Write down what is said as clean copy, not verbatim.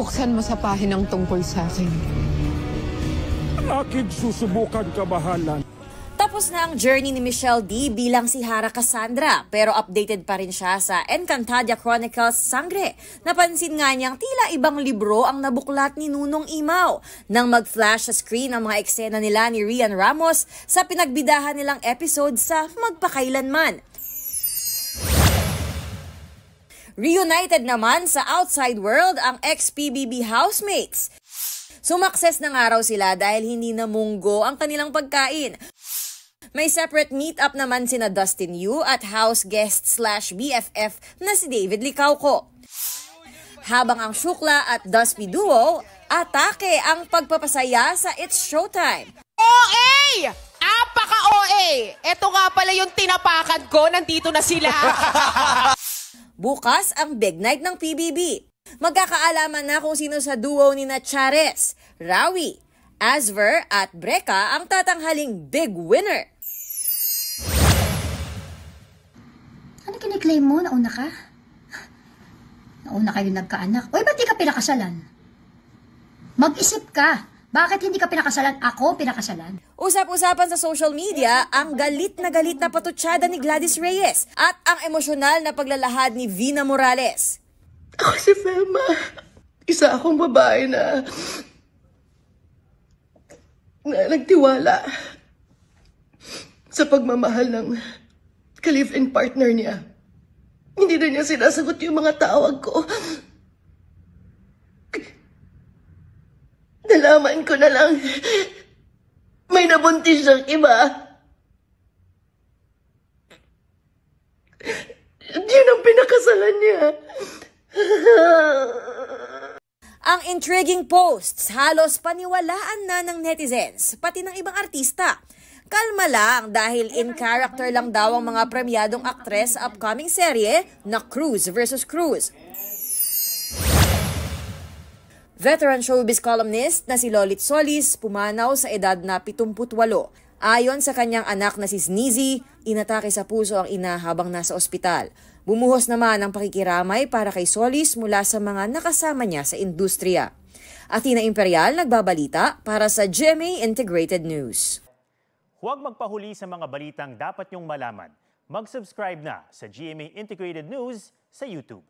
buksan mo sa pahinang tungkol sa akin. Aking susubukan kabahalan. Tapos na ang journey ni Michelle D bilang si Hara Cassandra, pero updated pa rin siya sa Encantadia Chronicles Sangre. Napansin nga niyang tila ibang libro ang nabuklat ni Nunong Imaw nang mag-flash sa screen ang mga eksena nila ni Rian Ramos sa pinagbidahan nilang episode sa Magpakailanman. Reunited naman sa outside world ang ex-PBB housemates. Sumakses na nga raw sila dahil hindi namunggo ang kanilang pagkain. May separate meet-up naman sina Dustin Yu at house guest/BFF na si David Licauco. Habang ang Shukla at Dusty Duo, atake ang pagpapasaya sa It's Showtime. OA! Apaka-OA! Ito nga pala yung tinapakan ko, nandito na sila. Bukas ang big night ng PBB. Magkakaalaman na kung sino sa duo ni Chares, Rawi, Asver at Breka ang tatanghaling big winner. Ano kiniklaim mo? Nauna ka? Nauna kayo nagkaanak. Uy, ba't di ka pinakasalan? Mag-isip ka. Bakit hindi ka pinakasalan? Ako pinakasalan. Usap-usapan sa social media ang galit na patutsyada ni Gladys Reyes at ang emosyonal na paglalahad ni Vina Morales. Ako si Felma. Isa akong babae na nagtiwala sa pagmamahal ng ka-live-in partner niya. Hindi na niya sinasagot yung mga tawag ko. Nalaman ko na lang may nabuntis siyang iba. Yun ang pinakasalan niya. Ang intriguing posts halos paniwalaan na ng netizens, pati ng ibang artista. Kalma lang dahil in character lang daw ang mga premyadong aktres sa upcoming serye na Cruz vs. Cruz. Veteran showbiz columnist na si Lolit Solis pumanaw sa edad na 78. Ayon sa kanyang anak na si Sneezy, inatake sa puso ang ina habang nasa ospital. Bumuhos naman ang pakikiramay para kay Solis mula sa mga nakasama niya sa industriya. Athena Imperial nagbabalita para sa GMA Integrated News. Huwag magpahuli sa mga balitang dapat niyong malaman. Mag-subscribe na sa GMA Integrated News sa YouTube.